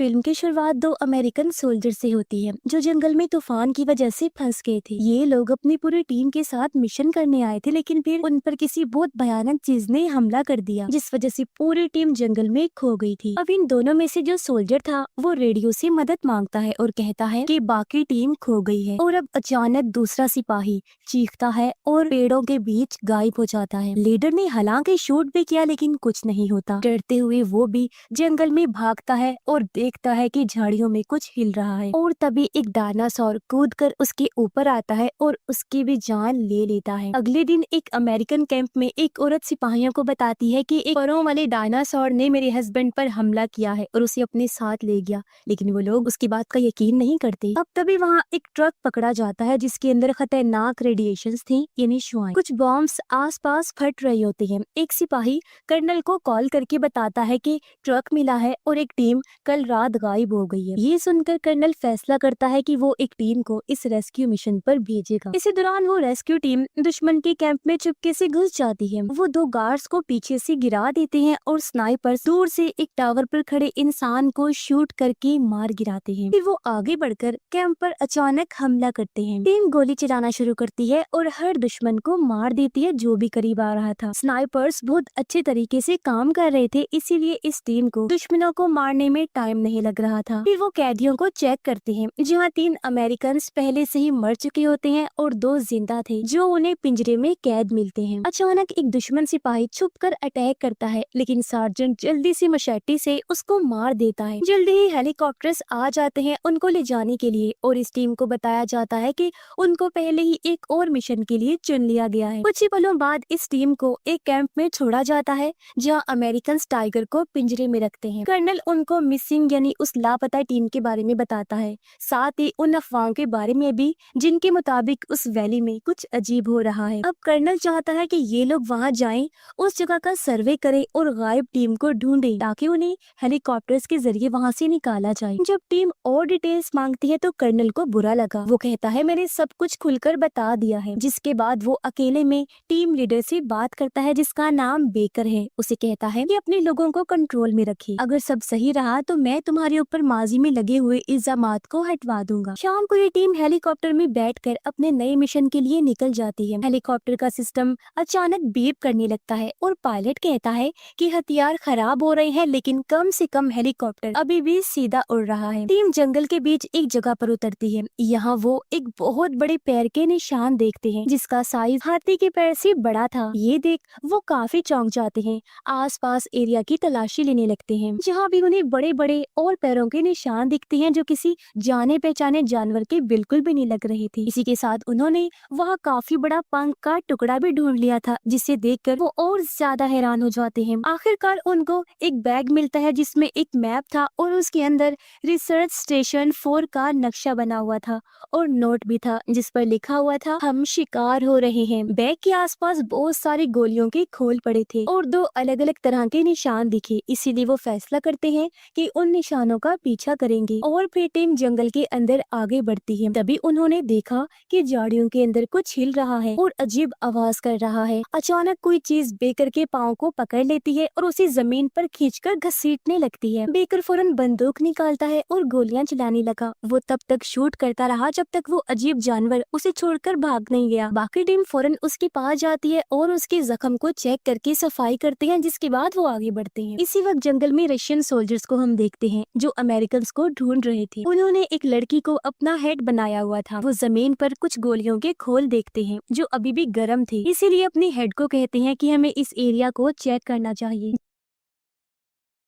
Film की शुरुआत दो अमेरिकन सोल्जर से होती है जो जंगल में तूफान की वजह से फंस गए थे। ये लोग अपनी पूरी टीम के साथ मिशन करने आए थे, लेकिन फिर उन पर किसी बहुत भयानक चीज ने हमला कर दिया, जिस वजह से पूरी टीम जंगल में खो गई थी। अब इन दोनों में से जो सोल्जर था वो रेडियो से मदद मांगता है और कहता है कि बाकी टीम खो गई है। और अब अचानक दूसरा सिपाही चीखता है और पेड़ों के बीच गायब हो जाता है। लीडर ने हालांकि शूट भी किया, लेकिन कुछ नहीं होता। डरते हुए वो भी जंगल में भागता है और देखता है कि झाड़ियों में कुछ हिल रहा है, और तभी एक डायनासोर कूदकर उसके ऊपर आता है और उसकी भी जान ले लेता है। अगले दिन एक अमेरिकन कैंप में एक औरत सिपाहियों को बताती है कि एक परों वाले डायनासोर ने मेरे हस्बैंड पर हमला किया है और उसे अपने साथ ले गया, लेकिन वो लोग उसकी बात का यकीन नहीं करते। अब तभी वहाँ एक ट्रक पकड़ा जाता है जिसके अंदर खतरनाक रेडिएशंस थी, यानी शुआएं। कुछ बॉम्ब्स आसपास फट रहे होते हैं। एक सिपाही कर्नल को कॉल करके बताता है कि ट्रक मिला है और एक टीम कल रात गायब हो गई है। ये सुनकर कर्नल फैसला करता है कि वो एक टीम को इस रेस्क्यू मिशन पर भेजेगा। इसी दौरान वो रेस्क्यू टीम दुश्मन के कैंप में चुपके से घुस जाती है। वो दो गार्ड्स को पीछे से गिरा देते हैं और स्नाइपर्स दूर से एक टावर पर खड़े इंसान को शूट करके मार गिराते हैं। फिर वो आगे बढ़कर कैंप पर अचानक हमला करते हैं। टीम गोली चलाना शुरू करती है और हर दुश्मन को मार देती है जो भी करीब आ रहा था। स्नाइपर्स बहुत अच्छे तरीके से काम कर रहे थे, इसीलिए इस टीम को दुश्मनों को मारने में टाइम नहीं लग रहा था। फिर वो कैदियों को चेक करते हैं, जहाँ 3 अमेरिकन पहले से ही मर चुके होते हैं और 2 जिंदा थे जो उन्हें पिंजरे में कैद मिलते हैं। अचानक एक दुश्मन सिपाही छुपकर अटैक करता है, लेकिन सार्जेंट जल्दी से मशेटी से उसको मार देता है। जल्दी ही हेलीकॉप्टर्स आ जाते हैं उनको ले जाने के लिए, और इस टीम को बताया जाता है कि उनको पहले ही एक और मिशन के लिए चुन लिया गया है। कुछ ही पलों बाद इस टीम को एक कैंप में छोड़ा जाता है जहां अमेरिकन टाइगर को पिंजरे में रखते हैं। कर्नल उनको मिसिंग यानी उस लापता टीम के बारे में बताता है, साथ ही उन अफवाहों के बारे में भी जिनके मुताबिक उस वैली में कुछ अजीब हो रहा है। अब कर्नल चाहता है कि ये लोग वहां जाएं, उस जगह का सर्वे करें और गायब टीम को ढूंढें ताकि उन्हें हेलीकॉप्टर्स के जरिए वहां से निकाला जाए। जब टीम और डिटेल्स मांगती है तो कर्नल को बुरा लगा। वो कहता है मैंने सब कुछ खुलकर बता दिया है। जिसके बाद वो अकेले में टीम लीडर से बात करता है जिसका नाम बेकर है। उसे कहता है कि अपने लोगों को कंट्रोल में रखिए, अगर सब सही रहा तो मैं तुम्हारे ऊपर माजी में लगे हुए इल्जामात को हटवा दूंगा। शाम को ये टीम हेलीकॉप्टर में बैठकर अपने नए मिशन के लिए निकल जाती है। हेलीकॉप्टर का सिस्टम अचानक बीप करने लगता है और पायलट कहता है कि हथियार खराब हो रहे हैं, लेकिन कम से कम हेलीकॉप्टर अभी भी सीधा उड़ रहा है। टीम जंगल के बीच एक जगह पर उतरती है। यहाँ वो एक बहुत बड़े पैर के निशान देखते हैं जिसका साइज हाथी के पैर से बड़ा था। ये देख वो काफी चौंक जाते हैं। आसपास एरिया की तलाशी लेने लगते हैं, जहाँ भी उन्हें बड़े बड़े और पैरों के निशान दिखते हैं जो किसी जाने पहचाने जानवर के बिल्कुल भी नहीं लग रहे थे। इसी के साथ उन्होंने वहाँ काफी बड़ा पंख का टुकड़ा भी ढूंढ लिया था, जिसे देखकर वो और ज्यादा हैरान हो जाते हैं। आखिरकार उनको एक बैग मिलता है जिसमें एक मैप था और उसके अंदर रिसर्च स्टेशन 4 का नक्शा बना हुआ था और नोट भी था जिस पर लिखा हुआ था हम शिकार हो रहे हैं। बैग के आसपास बहुत सारी गोलियों के खोल पड़े थे और 2 अलग अलग तरह के निशान दिखे, इसीलिए वो फैसला करते हैं कि उन निशानों का पीछा करेंगे। और फिर टीम जंगल के अंदर आगे बढ़ती है। तभी उन्होंने देखा कि झाड़ियों के अंदर कुछ हिल रहा है और अजीब आवाज कर रहा है। अचानक कोई चीज बेकर के पाँव को पकड़ लेती है और उसे जमीन पर खींचकर घसीटने लगती है। बेकर फौरन बंदूक निकालता है और गोलियां चलाने लगा। वो तब तक शूट करता रहा जब तक वो अजीब जानवर उसे छोड़कर भाग नहीं गया। बाकी टीम फौरन उसके पास जाती है और उसके जख्म को चेक करके सफाई करते हैं, जिसके बाद वो आगे बढ़ते हैं। इसी वक्त जंगल में रशियन सोल्जर्स को हम देखते हैं जो अमेरिकन को ढूंढ रहे थे। उन्होंने एक लड़की को अपना हेड बनाया हुआ था। वो जमीन पर कुछ गोलियों के खोल देखते हैं जो अभी भी गर्म थे, इसीलिए अपने हेड को कहते हैं कि हमें इस एरिया को चेक करना चाहिए।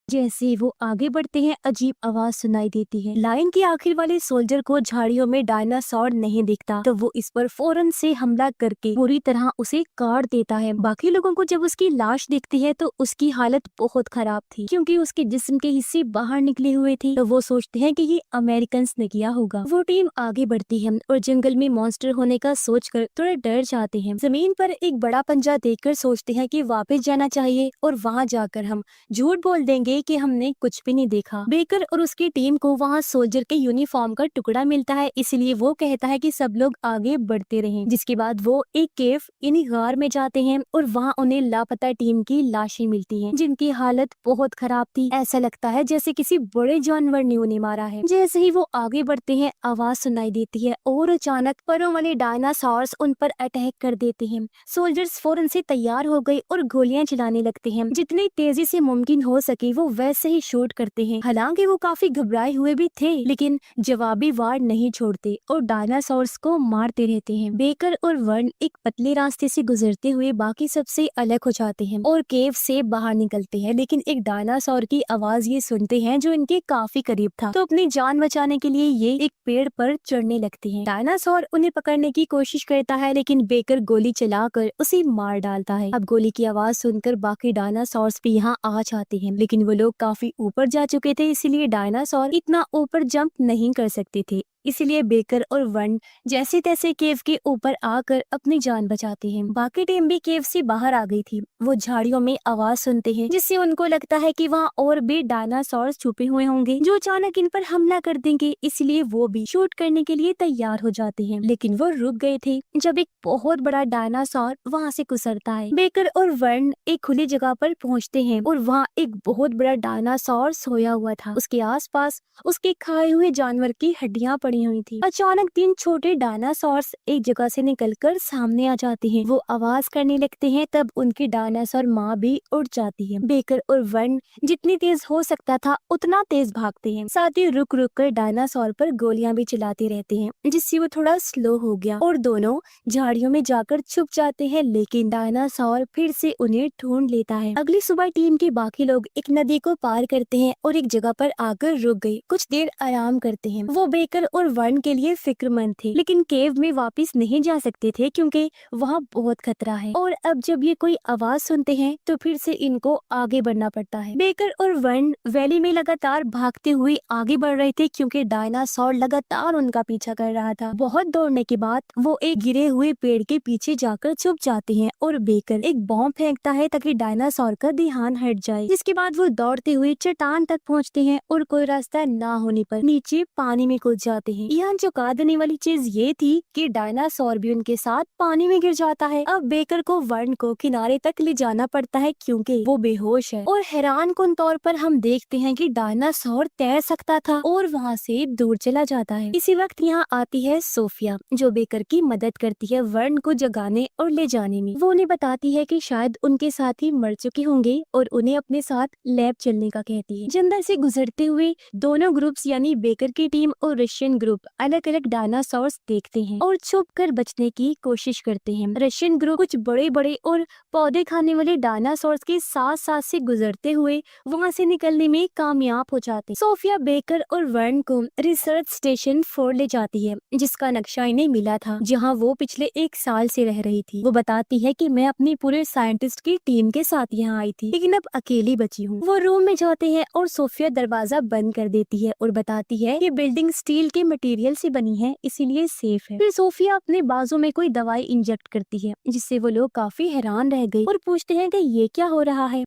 जैसे वो आगे बढ़ते हैं अजीब आवाज सुनाई देती है। लाइन के आखिर वाले सोल्जर को झाड़ियों में डायनासोर नहीं दिखता, तो वो इस पर फौरन से हमला करके पूरी तरह उसे काट देता है। बाकी लोगों को जब उसकी लाश दिखती है तो उसकी हालत बहुत खराब थी क्योंकि उसके जिस्म के हिस्से बाहर निकले हुए थे। तो वो सोचते हैं कि ये अमेरिकन ने किया होगा। वो टीम आगे बढ़ती है और जंगल में मॉन्स्टर होने का सोचकर थोड़े डर जाते हैं। जमीन पर एक बड़ा पंजा देखकर सोचते हैं कि वापस जाना चाहिए और वहाँ जाकर हम झूठ बोल देंगे कि हमने कुछ भी नहीं देखा। बेकर और उसकी टीम को वहाँ सोल्जर के यूनिफॉर्म का टुकड़ा मिलता है, इसलिए वो कहता है कि सब लोग आगे बढ़ते रहें। जिसके बाद वो एक केव यानी गार में जाते हैं और वहाँ उन्हें लापता टीम की लाशें मिलती हैं, जिनकी हालत बहुत खराब थी। ऐसा लगता है जैसे किसी बड़े जानवर ने उन्हें मारा है। जैसे ही वो आगे बढ़ते हैं आवाज सुनाई देती है और अचानक परों वाले डायनासोर्स उन पर अटैक कर देते हैं। सोल्जर्स फौरन से तैयार हो गए और गोलियां चलाने लगते हैं। जितनी तेजी से मुमकिन हो सके वो वैसे ही शूट करते हैं। हालांकि वो काफी घबराए हुए भी थे, लेकिन जवाबी वार नहीं छोड़ते और डायनासोर्स को मारते रहते हैं। बेकर और वर्न एक पतले रास्ते से गुजरते हुए बाकी सबसे अलग हो जाते हैं और केव से बाहर निकलते हैं, लेकिन एक डायनासोर की आवाज ये सुनते हैं जो इनके काफी करीब था। तो अपनी जान बचाने के लिए ये एक पेड़ पर चढ़ने लगते हैं। डायनासोर उन्हें पकड़ने की कोशिश करता है, लेकिन बेकर गोली चलाकर उसे मार डालता है। अब गोली की आवाज सुनकर बाकी डायनासोर्स भी यहाँ आ जाते हैं, लेकिन वो लोग काफी ऊपर जा चुके थे, इसलिए डायनासोर इतना ऊपर जंप नहीं कर सकते थे। इसलिए बेकर और वन जैसे तैसे केव के ऊपर आकर अपनी जान बचाते हैं। बाकी टीम भी केव से बाहर आ गई थी। वो झाड़ियों में आवाज सुनते हैं, जिससे उनको लगता है कि वहाँ और भी डायनासोर छुपे हुए होंगे जो अचानक इन पर हमला कर देंगे, इसलिए वो भी शूट करने के लिए तैयार हो जाते हैं। लेकिन वो रुक गए थे जब एक बहुत बड़ा डायनासोर वहाँ से गुजरता है। बेकर और वन एक खुली जगह पर पहुँचते हैं और वहाँ एक बहुत बड़ा डायनासोर सोया हुआ था। उसके आसपास उसके खाए हुए जानवर की हड्डियां पड़ी हुई थी। अचानक 3 छोटे डायनासोर्स एक जगह से निकलकर सामने आ जाते हैं। वो आवाज करने लगते हैं, तब उनकी डायनासोर माँ भी उड़ जाती है। बेकर और वन जितनी तेज हो सकता था उतना तेज भागते हैं, साथ ही रुक रुक कर डायनासोर पर गोलियां भी चलाते रहते हैं, जिससे वो थोड़ा स्लो हो गया और दोनों झाड़ियों में जाकर छुप जाते हैं। लेकिन डायनासोर फिर से उन्हें ढूंढ लेता है। अगली सुबह टीम के बाकी लोग एक नदी को पार करते हैं और एक जगह पर आकर रुक गए। कुछ देर आराम करते हैं। वो बेकर और वन के लिए फिक्रमंद थे, लेकिन केव में वापस नहीं जा सकते थे क्योंकि वहाँ बहुत खतरा है। और अब जब ये कोई आवाज सुनते हैं तो फिर से इनको आगे बढ़ना पड़ता है। बेकर और वन वैली में लगातार भागते हुए आगे बढ़ रहे थे क्योंकि डायनासोर लगातार उनका पीछा कर रहा था। बहुत दौड़ने के बाद वो एक गिरे हुए पेड़ के पीछे जाकर छुप जाते हैं और बेकर एक बॉम्ब फेंकता है ताकि डायनासोर का ध्यान हट जाए। जिसके बाद वो दौड़ते हुए चट्टान तक पहुँचते हैं और कोई रास्ता ना होने पर नीचे पानी में कूद जाते हैं। यहाँ चौंका देने वाली चीज ये थी कि डायनासोर भी उनके साथ पानी में गिर जाता है। अब बेकर को वर्ण को किनारे तक ले जाना पड़ता है क्योंकि वो बेहोश है। और हैरान कुन तौर पर हम देखते हैं कि डायनासोर तैर सकता था और वहाँ से दूर चला जाता है। इसी वक्त यहाँ आती है सोफिया, जो बेकर की मदद करती है वर्ण को जगाने और ले जाने में। वो उन्हें बताती है कि शायद उनके साथी मर चुके होंगे और उन्हें अपने साथ लैब चलने का कहती है। जंगल से गुजरते हुए दोनों ग्रुप्स यानी बेकर की टीम और रशियन ग्रुप अलग अलग डायनासोर्स देखते हैं और छुपकर बचने की कोशिश करते हैं। रशियन ग्रुप कुछ बड़े बड़े और पौधे खाने वाले डायनासोर्स के साथ साथ से गुजरते हुए वहाँ से निकलने में कामयाब हो जाते हैं। सोफिया बेकर और वर्ण को रिसर्च स्टेशन 4 ले जाती है, जिसका नक्शा इन्हें मिला था, जहाँ वो पिछले 1 साल से रह रही थी। वो बताती है कि मैं अपनी पूरे साइंटिस्ट की टीम के साथ यहाँ आई थी, लेकिन अब अकेली बची हूँ। वो रूम में जाते हैं और सोफिया दरवाजा बंद कर देती है और बताती है कि बिल्डिंग स्टील के मटेरियल से बनी है, इसीलिए सेफ है। फिर सोफिया अपने बाजू में कोई दवाई इंजेक्ट करती है, जिससे वो लोग काफी हैरान रह गए और पूछते हैं कि ये क्या हो रहा है।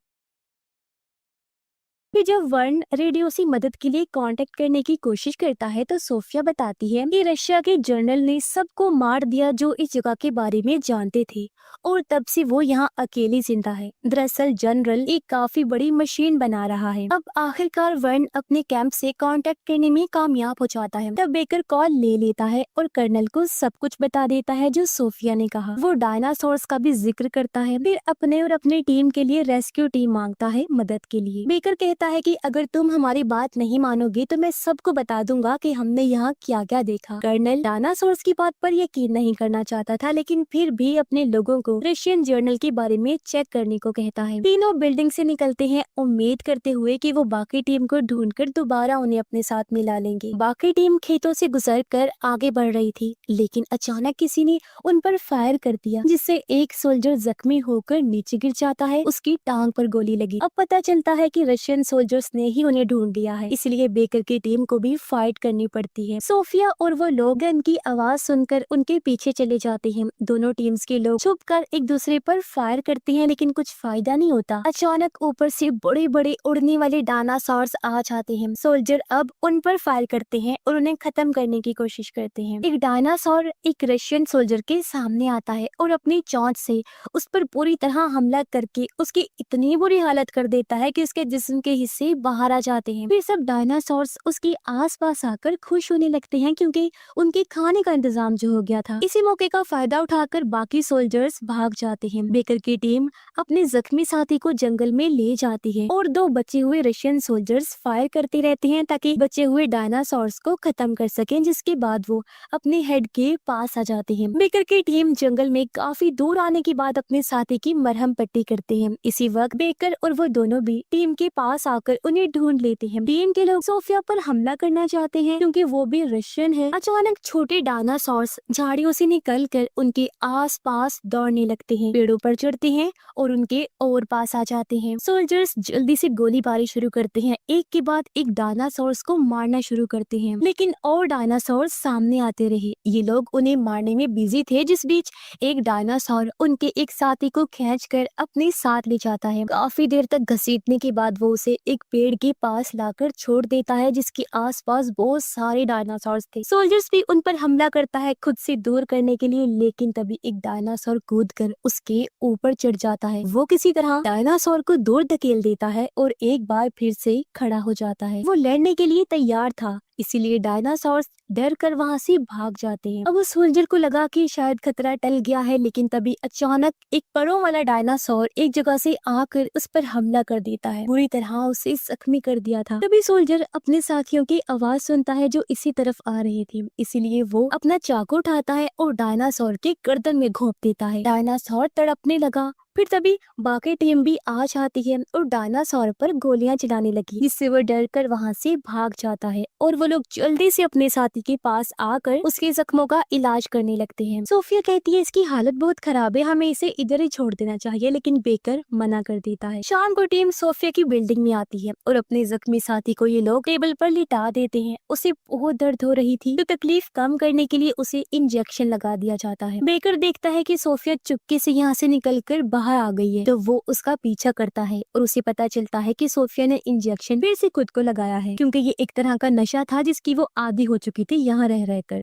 फिर जब वर्ण रेडियो से मदद के लिए कांटेक्ट करने की कोशिश करता है तो सोफिया बताती है कि रशिया के जनरल ने सबको मार दिया जो इस जगह के बारे में जानते थे और तब से वो यहाँ अकेली जिंदा है। दरअसल जनरल एक काफी बड़ी मशीन बना रहा है। अब आखिरकार वर्ण अपने कैंप से कांटेक्ट करने में कामयाब हो जाता है। तब बेकर कॉल ले लेता है और कर्नल को सब कुछ बता देता है जो सोफिया ने कहा। वो डायनासोर्स का भी जिक्र करता है, फिर अपने और अपनी टीम के लिए रेस्क्यू टीम मांगता है मदद के लिए। बेकर कहता है कि अगर तुम हमारी बात नहीं मानोगे तो मैं सबको बता दूंगा कि हमने यहाँ क्या क्या देखा। कर्नल डायनासोर्स की बात पर यकीन नहीं करना चाहता था, लेकिन फिर भी अपने लोगों को रशियन जर्नल के बारे में चेक करने को कहता है। तीनों बिल्डिंग से निकलते हैं, उम्मीद करते हुए कि वो बाकी टीम को ढूंढकर दोबारा उन्हें अपने साथ मिला लेंगे। बाकी टीम खेतों से गुजर कर आगे बढ़ रही थी, लेकिन अचानक किसी ने उन पर फायर कर दिया, जिससे एक सोल्जर जख्मी होकर नीचे गिर जाता है। उसकी टांग पर गोली लगी। अब पता चलता है कि रशियन सोल्जर्स ने ही उन्हें ढूंढ लिया है, इसलिए बेकर की टीम को भी फाइट करनी पड़ती है। सोफिया और वो लोग गन की आवाज सुनकर उनके पीछे चले जाते हैं। दोनों टीम्स के लोग छुपकर एक दूसरे पर फायर करते हैं, लेकिन कुछ फायदा नहीं होता। अचानक ऊपर से बड़े बड़े उड़ने वाले डायनासोर्स आ जाते हैं। सोल्जर अब उन पर फायर करते हैं और उन्हें खत्म करने की कोशिश करते हैं। एक डायनासोर एक रशियन सोल्जर के सामने आता है और अपनी चोंच से उस पर पूरी तरह हमला करके उसकी इतनी बुरी हालत कर देता है कि उसके जिस्म के हिस्से बाहर आ जाते हैं। फिर सब डायनासोर्स उसके आसपास आकर खुश होने लगते हैं, क्योंकि उनके खाने का इंतजाम जो हो गया था। इसी मौके का फायदा उठाकर बाकी सोल्जर्स भाग जाते हैं। बेकर की टीम अपने जख्मी साथी को जंगल में ले जाती है और दो बचे हुए रशियन सोल्जर्स फायर करते रहते हैं ताकि बचे हुए डायनासोर्स को खत्म कर सकें, जिसके बाद वो अपने हेड के पास आ जाते हैं। बेकर की टीम जंगल में काफी दूर आने के बाद अपने साथी की मरहम पट्टी करते हैं। इसी वक्त बेकर और वो दोनों भी टीम के पास आकर उन्हें ढूंढ लेते हैं। टीम के लोग सोफिया पर हमला करना चाहते हैं क्योंकि वो भी रशियन है। अचानक छोटे डायनासोर्स झाड़ियों से निकलकर उनके आसपास दौड़ने लगते हैं, पेड़ों पर चढ़ते हैं और उनके और पास आ जाते हैं। सोल्जर्स जल्दी से गोलीबारी शुरू करते हैं, एक के बाद एक डायनासोर्स को मारना शुरू करते हैं, लेकिन और डायनासोर्स सामने आते रहे। ये लोग उन्हें मारने में बिजी थे। जिस बीच एक डायनासोर उनके एक साथी को खींचकर अपने साथ ले जाता है। काफी देर तक घसीटने के बाद वो उसे एक पेड़ के पास लाकर छोड़ देता है, जिसके आसपास बहुत सारे डायनासोर्स थे। सोल्जर्स भी उन पर हमला करता है खुद से दूर करने के लिए, लेकिन तभी एक डायनासोर कूदकर उसके ऊपर चढ़ जाता है। वो किसी तरह डायनासोर को दूर धकेल देता है और एक बार फिर से खड़ा हो जाता है। वो लड़ने के लिए तैयार था, इसीलिए डायनासोर्स डर कर वहाँ से भाग जाते हैं। अब उस सोल्जर को लगा कि शायद खतरा टल गया है, लेकिन तभी अचानक एक परों वाला डायनासोर एक जगह से आकर उस पर हमला कर देता है, बुरी तरह उसे जख्मी कर दिया था। तभी सोल्जर अपने साथियों की आवाज सुनता है जो इसी तरफ आ रहे थे, इसीलिए वो अपना चाकू उठाता है और डायनासोर के गर्दन में घोंप देता है। डायनासोर तड़पने लगा। फिर तभी बाकी टीम भी आ जाती है और डायनासोर पर गोलियां चलाने लगी, जिससे वो डर कर वहाँ से भाग जाता है और वो लोग जल्दी से अपने साथी के पास आकर उसके जख्मों का इलाज करने लगते हैं। सोफिया कहती है इसकी हालत बहुत खराब है, हमें इसे इधर ही छोड़ देना चाहिए, लेकिन बेकर मना कर देता है। शाम को टीम सोफिया की बिल्डिंग में आती है और अपने जख्मी साथी को ये लोग टेबल पर लिटा देते हैं। उसे बहुत दर्द हो रही थी, तो तकलीफ कम करने के लिए उसे इंजेक्शन लगा दिया जाता है। बेकर देखता है कि सोफिया चुपके से यहाँ से निकलकर बाहर आ गई है, तो वो उसका पीछा करता है और उसे पता चलता है कि सोफिया ने इंजेक्शन फिर से खुद को लगाया है, क्योंकि ये एक तरह का नशा था जिसकी वो आदी हो चुकी थी यहाँ रह रहकर।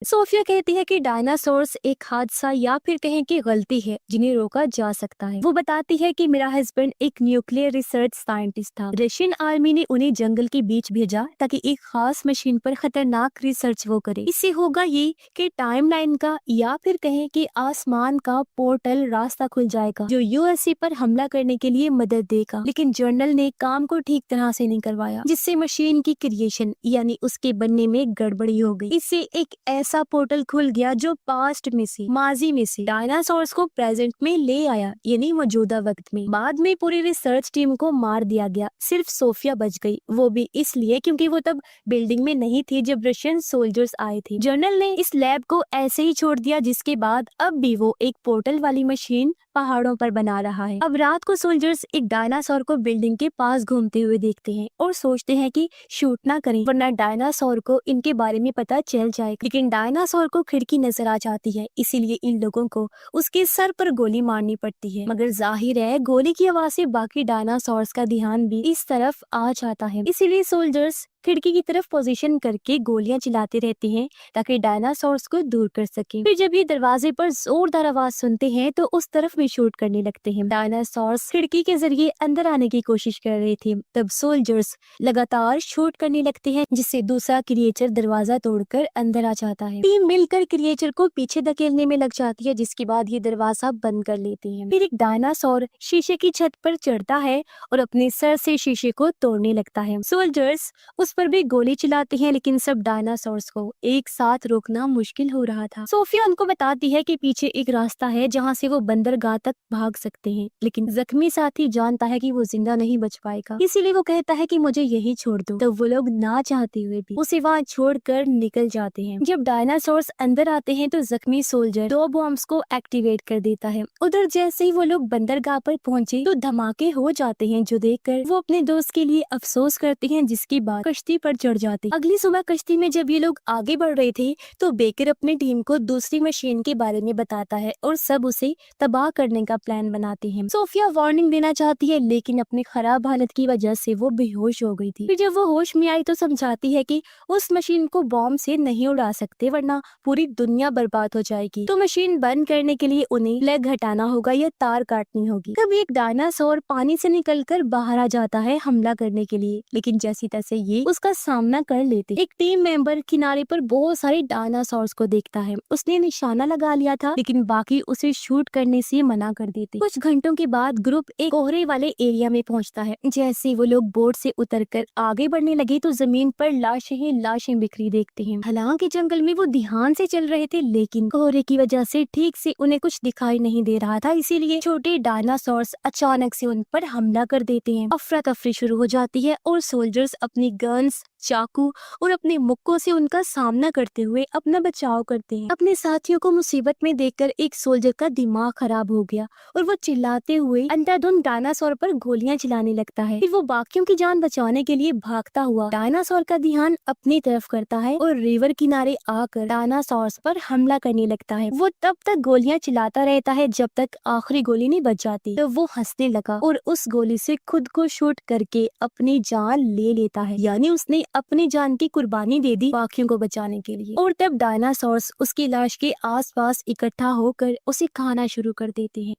सोफिया कहती है कि डायनासोर्स एक हादसा या फिर कहें कि गलती है जिन्हें रोका जा सकता है। वो बताती है कि मेरा हस्बैंड एक न्यूक्लियर रिसर्च साइंटिस्ट था। रशियन आर्मी ने उन्हें जंगल के बीच भेजा ताकि एक खास मशीन पर खतरनाक रिसर्च वो करे। इससे होगा ये कि टाइमलाइन का या फिर कहें कि आसमान का पोर्टल रास्ता खुल जाएगा जो यूएसए पर हमला करने के लिए मदद देगा। लेकिन जर्नल ने काम को ठीक तरह से नहीं करवाया, जिससे मशीन की क्रिएशन यानी उसके बनने में गड़बड़ी हो गई। इससे एक ऐसा पोर्टल खुल गया जो पास्ट में से माजी में से डायनासोर्स को प्रेजेंट में ले आया, यानी मौजूदा वक्त में। बाद में पूरी रिसर्च टीम को मार दिया गया, सिर्फ सोफिया बच गई, वो भी इसलिए क्योंकि वो तब बिल्डिंग में नहीं थी जब रशियन सोल्जर्स आए थे। जर्नल ने इस लैब को ऐसे ही छोड़ दिया, जिसके बाद अब भी वो एक पोर्टल वाली मशीन पहाड़ों पर बना रहा है। अब रात को सोल्जर्स एक डायनासोर को बिल्डिंग के पास घूमते हुए देखते हैं और सोचते हैं कि शूट ना करें, वरना डायनासोर को इनके बारे में पता चल जाएगा। लेकिन डायनासोर को खिड़की नजर आ जाती है, इसीलिए इन लोगों को उसके सर पर गोली मारनी पड़ती है। मगर जाहिर है गोली की आवाज से बाकी डायनासोर्स का ध्यान भी इस तरफ आ जाता है, इसीलिए सोल्जर्स खिड़की की तरफ पोजीशन करके गोलियां चलाते रहते हैं ताकि डायनासोर्स को दूर कर सकें। फिर जब ये दरवाजे पर जोरदार आवाज सुनते हैं तो उस तरफ भी शूट करने लगते हैं। डायनासोर्स खिड़की के जरिए अंदर आने की कोशिश कर रहे थे, तब सोल्जर्स लगातार शूट करने लगते हैं, जिससे दूसरा क्रिएचर दरवाजा तोड़कर अंदर आ जाता है। टीम मिलकर क्रिएचर को पीछे धकेलने में लग जाती है, जिसके बाद ये दरवाजा बंद कर लेते हैं। फिर एक डायनासोर शीशे की छत पर चढ़ता है और अपने सर से शीशे को तोड़ने लगता है। सोल्जर्स उस उस पर भी गोली चलाते हैं, लेकिन सब डायनासोर्स को एक साथ रोकना मुश्किल हो रहा था। सोफिया उनको बताती है कि पीछे एक रास्ता है जहाँ से वो बंदरगाह तक भाग सकते हैं, लेकिन जख्मी साथी जानता है कि वो जिंदा नहीं बच पाएगा, इसीलिए वो कहता है कि मुझे यही छोड़ दो। तो वो लोग ना चाहते हुए भी उसे वहाँ छोड़कर निकल जाते हैं। जब डायनासोर्स अंदर आते हैं तो जख्मी सोल्जर 2 बॉम्ब्स को एक्टिवेट कर देता है। उधर जैसे ही वो लोग बंदरगाह पर पहुंचे तो धमाके हो जाते हैं, जो देखकर वो अपने दोस्त के लिए अफसोस करते हैं, जिसकी बात कश्ती पर चढ़ जाती। अगली सुबह कश्ती में जब ये लोग आगे बढ़ रहे थे तो बेकर अपनी टीम को दूसरी मशीन के बारे में बताता है और सब उसे तबाह करने का प्लान बनाते हैं। सोफिया वार्निंग देना चाहती है, लेकिन अपनी खराब हालत की वजह से वो बेहोश हो गई थी। फिर जब वो होश में आई तो समझाती है कि उस मशीन को बॉम्ब से नहीं उड़ा सकते, वरना पूरी दुनिया बर्बाद हो जाएगी। तो मशीन बंद करने के लिए उन्हें प्लग हटाना होगा या तार काटनी होगी। तब एक डायनासोर पानी से निकलकर बाहर आ जाता है हमला करने के लिए, लेकिन जैसी तैसे ये उसका सामना कर लेते। एक टीम मेंबर किनारे पर बहुत सारे डायनासोर्स को देखता है। उसने निशाना लगा लिया था, लेकिन बाकी उसे शूट करने से मना कर देते। कुछ घंटों के बाद ग्रुप एक कोहरे वाले एरिया में पहुंचता है। जैसे वो लोग बोट से उतरकर आगे बढ़ने लगे तो जमीन पर लाशें ही लाशें बिखरी देखते हैं। हालांकि जंगल में वो ध्यान से चल रहे थे, लेकिन कोहरे की वजह से ठीक से उन्हें कुछ दिखाई नहीं दे रहा था, इसीलिए छोटे डायनासोर्स अचानक से उन पर हमला कर देते हैं। अफरा तफरी शुरू हो जाती है और सोल्जर्स अपनी गन्स, चाकू और अपने मुक्कों से उनका सामना करते हुए अपना बचाव करते हैं। अपने साथियों को मुसीबत में देखकर एक सोल्जर का दिमाग खराब हो गया और वो चिल्लाते हुए अंधाधुंध डायनासोर पर गोलियां चलाने लगता है। फिर वो बाकियों की जान बचाने के लिए भागता हुआ डायनासोर का ध्यान अपनी तरफ करता है और रिवर किनारे आकर डायनासोर्स पर हमला करने लगता है। वो तब तक गोलियां चलाता रहता है जब तक आखिरी गोली नहीं बच जाती। तो वो हंसने लगा और उस गोली से खुद को शूट करके अपनी जान ले लेता है, यानी उसने अपनी जान की कुर्बानी दे दी बाकियों को बचाने के लिए। और तब डायनासोर्स उसकी लाश के आसपास इकट्ठा होकर उसे खाना शुरू कर देते हैं।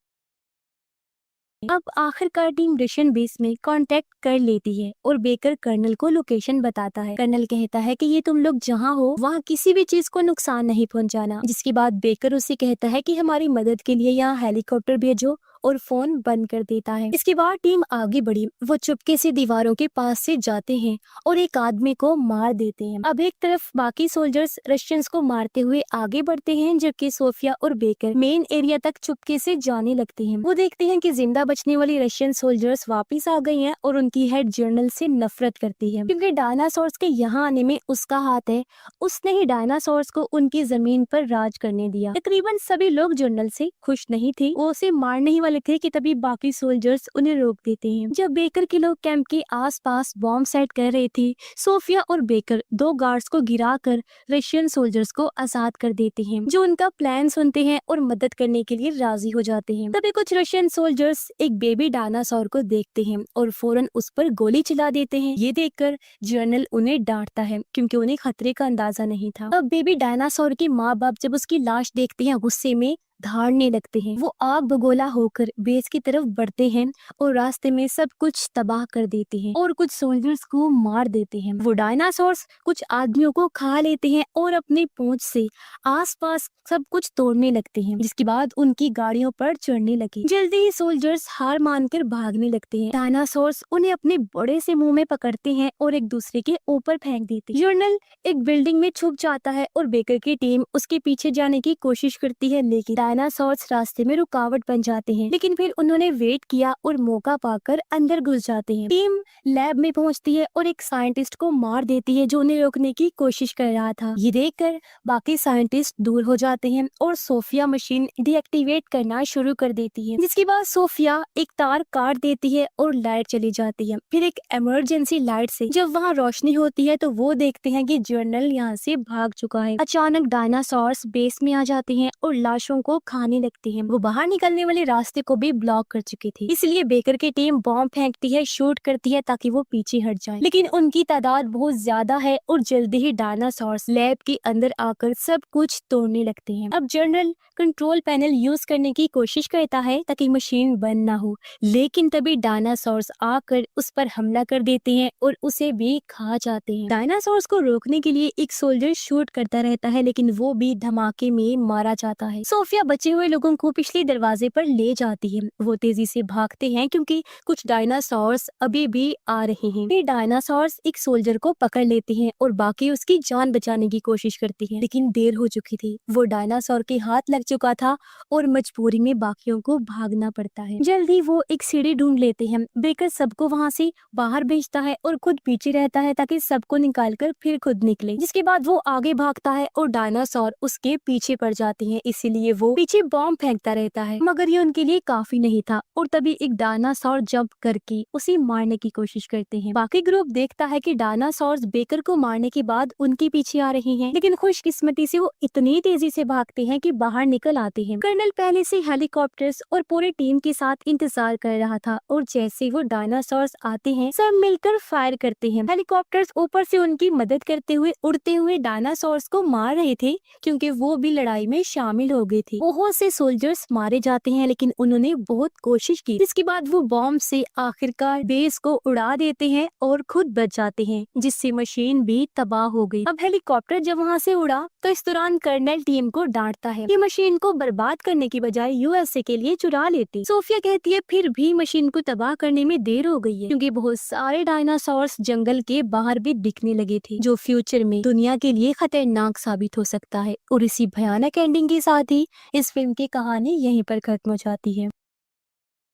अब आखिरकार टीम रशियन बेस में कांटेक्ट कर लेती है और बेकर कर्नल को लोकेशन बताता है। कर्नल कहता है कि ये तुम लोग जहाँ हो वहाँ किसी भी चीज को नुकसान नहीं पहुँचाना। जिसके बाद बेकर उसे कहता है कि हमारी मदद के लिए यहाँ हेलीकॉप्टर भेजो और फोन बंद कर देता है। इसके बाद टीम आगे बढ़ी। वो चुपके से दीवारों के पास से जाते हैं और एक आदमी को मार देते हैं। अब एक तरफ बाकी सोल्जर्स रशियंस को मारते हुए आगे बढ़ते हैं, जबकि सोफिया और बेकर मेन एरिया तक चुपके से जाने लगते हैं। वो देखते हैं कि जिंदा बचने वाली रशियन सोल्जर्स वापिस आ गई हैं और उनकी हेड जर्नल से नफरत करती है, क्योंकि डायनासोर्स के यहाँ आने में उसका हाथ है। उसने ही डायनासोर्स को उनकी जमीन पर राज करने दिया। तकरीबन सभी लोग जर्नल से खुश नहीं थे। वो उसे मारने ही वाले थे कि तभी बाकी सोल्जर्स उन्हें रोक देते हैं। जब बेकर के लोग कैंप के आसपास बॉम्ब सेट कर रहे थे, सोफिया और बेकर 2 गार्ड्स को गिराकर रशियन सोल्जर्स को आजाद कर देते हैं, जो उनका प्लान सुनते हैं और मदद करने के लिए राजी हो जाते हैं। तभी कुछ रशियन सोल्जर्स एक बेबी डायनासोर को देखते हैं और फौरन उस पर गोली चला देते हैं। ये देखकर जर्नल उन्हें डांटता है, क्योंकि उन्हें खतरे का अंदाजा नहीं था। अब बेबी डायनासोर के माँ बाप जब उसकी लाश देखते हैं, गुस्से में धाड़ने लगते हैं। वो आग बगोला होकर बेस की तरफ बढ़ते हैं और रास्ते में सब कुछ तबाह कर देते हैं और कुछ सोल्जर्स को मार देते हैं। वो डायनासोर्स कुछ आदमियों को खा लेते हैं और अपनी पूंछ से आसपास सब कुछ तोड़ने लगते हैं, जिसके बाद उनकी गाड़ियों पर चढ़ने लगे। जल्दी ही सोल्जर्स हार मानकर भागने लगते हैं। डायनासोर्स उन्हें अपने बड़े से मुंह में पकड़ते हैं और एक दूसरे के ऊपर फेंक देते हैं। जर्नल एक बिल्डिंग में छुप जाता है और बेकर की टीम उसके पीछे जाने की कोशिश करती है, लेकिन डायनासोर्स रास्ते में रुकावट बन जाते हैं। लेकिन फिर उन्होंने वेट किया और मौका पाकर अंदर घुस जाते हैं। टीम लैब में पहुंचती है और एक साइंटिस्ट को मार देती है, जो उन्हें रोकने की कोशिश कर रहा था। ये देखकर बाकी साइंटिस्ट दूर हो जाते हैं और सोफिया मशीन डीएक्टिवेट करना शुरू कर देती है। जिसके बाद सोफिया एक तार काट देती है और लाइट चली जाती है। फिर एक इमरजेंसी लाइट से जब वहाँ रोशनी होती है तो वो देखते हैं कि जर्नल यहाँ से भाग चुका है। अचानक डायनासोर्स बेस में आ जाते हैं और लाशों को खाने लगते हैं। वो बाहर निकलने वाले रास्ते को भी ब्लॉक कर चुके थे, इसलिए बेकर की टीम बॉम्ब फेंकती है, शूट करती है ताकि वो पीछे हट जाए। लेकिन उनकी तादाद बहुत ज्यादा है और जल्दी ही डायनासोर्स लैब के अंदर आकर सब कुछ तोड़ने लगते हैं। अब जनरल कंट्रोल पैनल यूज करने की कोशिश करता है ताकि मशीन बंद ना हो, लेकिन तभी डायनासोर्स आकर उस पर हमला कर देते हैं और उसे भी खा जाते हैं। डायनासोर्स को रोकने के लिए एक सोल्जर शूट करता रहता है, लेकिन वो भी धमाके में मारा जाता है। सोफिया बचे हुए लोगों को पिछले दरवाजे पर ले जाती है। वो तेजी से भागते हैं क्योंकि कुछ डायनासोर्स अभी भी आ रहे हैं। ये डायनासोर्स एक सोल्जर को पकड़ लेते हैं और बाकी उसकी जान बचाने की कोशिश करती हैं, लेकिन देर हो चुकी थी। वो डायनासोर के हाथ लग चुका था और मजबूरी में बाकियों को भागना पड़ता है। जल्दी वो एक सीढ़ी ढूंढ लेते हैं। बेकर सबको वहाँ से बाहर भेजता है और खुद पीछे रहता है ताकि सबको निकालकर फिर खुद निकले। जिसके बाद वो आगे भागता है और डायनासोर उसके पीछे पड़ जाते हैं, इसीलिए वो पीछे बॉम्ब फेंकता रहता है। मगर ये उनके लिए काफी नहीं था और तभी एक डायनासोर जंप करके उसे मारने की कोशिश करते हैं। बाकी ग्रुप देखता है कि डायनासोर्स बेकर को मारने के बाद उनके पीछे आ रहे हैं, लेकिन खुशकिस्मती से वो इतनी तेजी से भागते हैं कि बाहर निकल आते हैं। कर्नल पहले से हेलीकॉप्टर्स और पूरे टीम के साथ इंतजार कर रहा था और जैसे वो डायनासोर्स आते हैं सब मिलकर फायर करते हैं। हेलीकॉप्टर्स ऊपर से उनकी मदद करते हुए उड़ते हुए डायनासोर्स को मार रहे थे क्योंकि वो भी लड़ाई में शामिल हो गए थे। बहुत से सोल्जर्स मारे जाते हैं लेकिन उन्होंने बहुत कोशिश की। इसके बाद वो बॉम्ब से आखिरकार बेस को उड़ा देते हैं और खुद बच जाते हैं, जिससे मशीन भी तबाह हो गई। अब हेलीकॉप्टर जब वहाँ से उड़ा तो इस दौरान कर्नल टीम को डांटता है कि मशीन को बर्बाद करने की बजाय यूएसए के लिए चुरा लेती। सोफिया कहती है फिर भी मशीन को तबाह करने में देर हो गई है क्योंकि बहुत सारे डायनासोर्स जंगल के बाहर भी दिखने लगे थे, जो फ्यूचर में दुनिया के लिए खतरनाक साबित हो सकता है। और इसी भयानक एंडिंग के साथ ही इस फिल्म की कहानी यहीं पर खत्म हो जाती है।